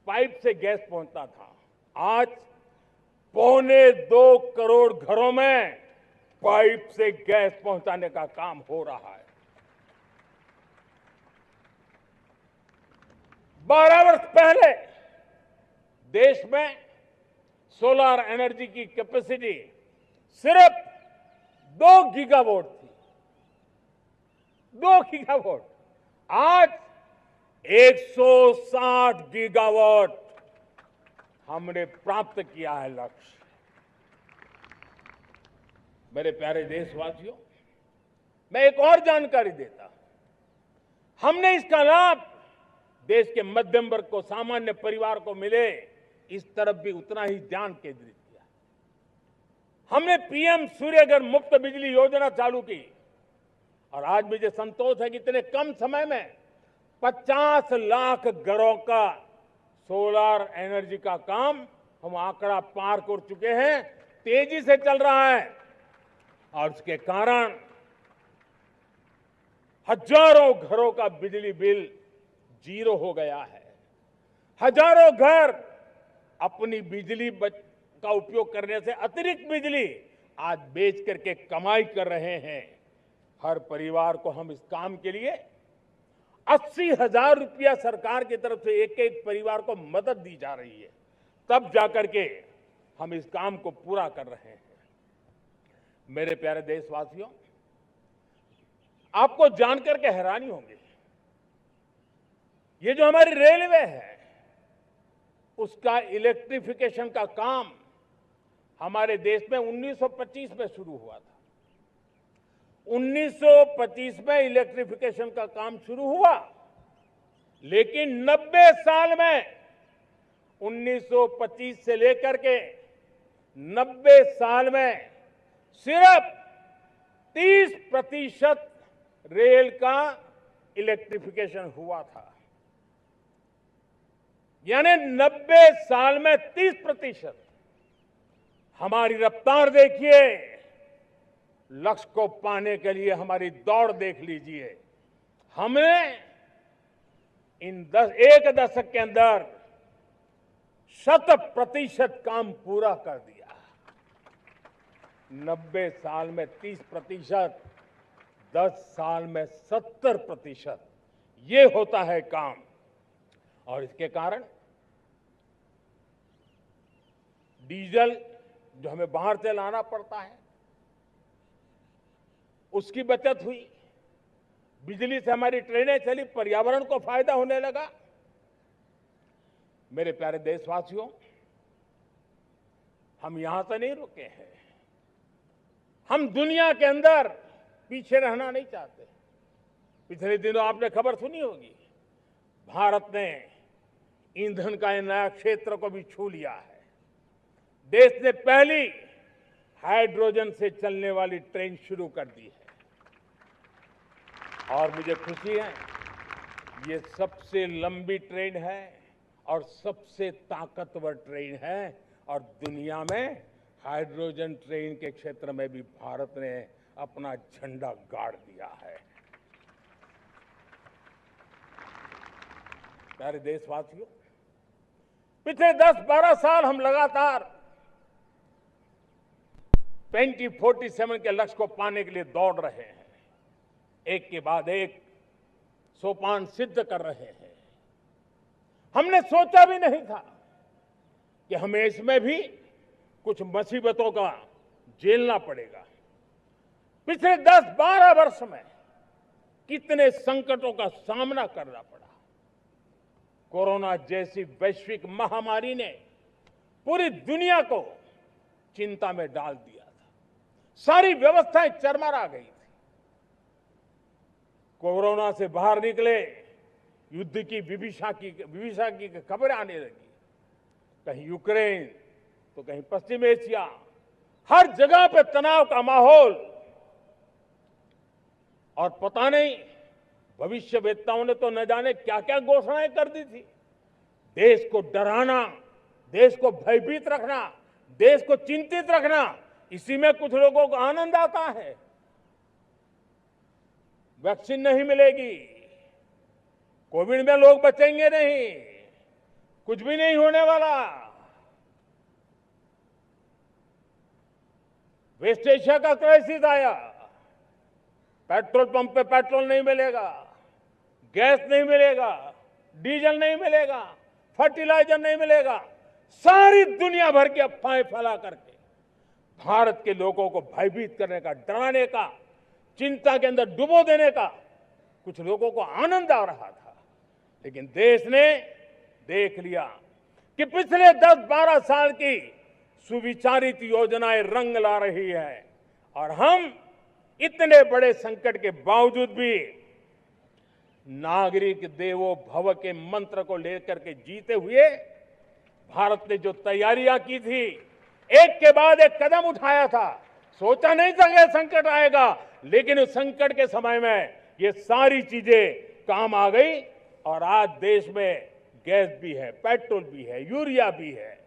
Pipe से gas पहुंचता था, आज 1.25 करोड़ घरों में पाइप से गैस पहुंचाने का काम हो रहा है। 12 वर्ष पहले देश में सोलर एनर्जी की कैपेसिटी सिर्फ 2 गीगावाट थी। 2 गीगावाट, आज 160 गीगावाट हमने प्राप्त किया है लक्ष्य। मेरे प्यारे देशवासियों, मैं एक और जानकारी देता हूं। हमने इसका लाभ देश के मध्यम वर्ग को, सामान्य परिवार को मिले, इस तरफ भी उतना ही ध्यान केंद्रित किया। हमने पीएम सूर्यघर मुफ्त बिजली योजना चालू की और आज मुझे संतोष है कि इतने कम समय में 50 लाख घरों का सोलर एनर्जी का काम हम आंकड़ा पार कर चुके हैं। तेजी से चल रहा है और इसके कारण हजारों घरों का बिजली बिल 0 हो गया है। हजारों घर अपनी बिजली का उपयोग करने से अतिरिक्त बिजली आज बेच करके कमाई कर रहे हैं। हर परिवार को हम इस काम के लिए 80,000 रुपया सरकार की तरफ से एक एक परिवार को मदद दी जा रही है, तब जाकर के हम इस काम को पूरा कर रहे हैं। मेरे प्यारे देशवासियों, आपको जानकर के हैरानी होगी, ये जो हमारी रेलवे है उसका इलेक्ट्रिफिकेशन का काम हमारे देश में 1925 में शुरू हुआ था। 1925 में इलेक्ट्रिफिकेशन का काम शुरू हुआ, लेकिन 90 साल में 1925 से लेकर के 90 साल में सिर्फ 30% रेल का इलेक्ट्रिफिकेशन हुआ था। यानी 90 साल में 30%। हमारी रफ्तार देखिए, लक्ष्य को पाने के लिए हमारी दौड़ देख लीजिए। हमने एक दशक के अंदर 100% काम पूरा कर दिया। 90 साल में 30%, 10 साल में 70%, ये होता है काम। और इसके कारण डीजल जो हमें बाहर से लाना पड़ता है उसकी बचत हुई, बिजली से हमारी ट्रेनें चली, पर्यावरण को फायदा होने लगा। मेरे प्यारे देशवासियों, हम यहां से नहीं रुके हैं, हम दुनिया के अंदर पीछे रहना नहीं चाहते। पिछले दिनों आपने खबर सुनी होगी, भारत ने ईंधन का नया क्षेत्र को भी छू लिया है। देश ने पहली हाइड्रोजन से चलने वाली ट्रेन शुरू कर दी है और मुझे खुशी है, ये सबसे लंबी ट्रेन है और सबसे ताकतवर ट्रेन है और दुनिया में हाइड्रोजन ट्रेन के क्षेत्र में भी भारत ने अपना झंडा गाड़ दिया है। प्यारे देशवासियों, पिछले 10-12 साल हम लगातार 2047 के लक्ष्य को पाने के लिए दौड़ रहे हैं, एक के बाद एक सोपान सिद्ध कर रहे हैं। हमने सोचा भी नहीं था कि हमें इसमें भी कुछ मुसीबतों का झेलना पड़ेगा। पिछले 10-12 वर्ष में कितने संकटों का सामना करना पड़ा। कोरोना जैसी वैश्विक महामारी ने पूरी दुनिया को चिंता में डाल दिया था, सारी व्यवस्थाएं चरमरा गई थी। कोरोना से बाहर निकले, युद्ध की विभीषा की खबरें आने लगी, कहीं यूक्रेन तो कहीं पश्चिम एशिया, हर जगह पे तनाव का माहौल। और पता नहीं भविष्यवेत्ताओं ने तो न जाने क्या क्या घोषणाएं कर दी थी। देश को डराना, देश को भयभीत रखना, देश को चिंतित रखना, इसी में कुछ लोगों को आनंद आता है। वैक्सीन नहीं मिलेगी, कोविड में लोग बचेंगे नहीं, कुछ भी नहीं होने वाला। वेस्ट एशिया का क्राइसिस आया, पेट्रोल पंप पे पेट्रोल नहीं मिलेगा, गैस नहीं मिलेगा, डीजल नहीं मिलेगा, फर्टिलाइजर नहीं मिलेगा। सारी दुनिया भर की अफवाहें फैला करके भारत के लोगों को भयभीत करने का, डराने का, चिंता के अंदर डुबो देने का कुछ लोगों को आनंद आ रहा था। लेकिन देश ने देख लिया कि पिछले 10-12 साल की सुविचारित योजनाएं रंग ला रही है और हम इतने बड़े संकट के बावजूद भी नागरिक देवो भव के मंत्र को लेकर के जीते हुए भारत ने जो तैयारियां की थी, एक के बाद एक कदम उठाया था। सोचा नहीं था कि संकट आएगा, लेकिन उस संकट के समय में ये सारी चीजें काम आ गई और आज देश में गैस भी है, पेट्रोल भी है, यूरिया भी है,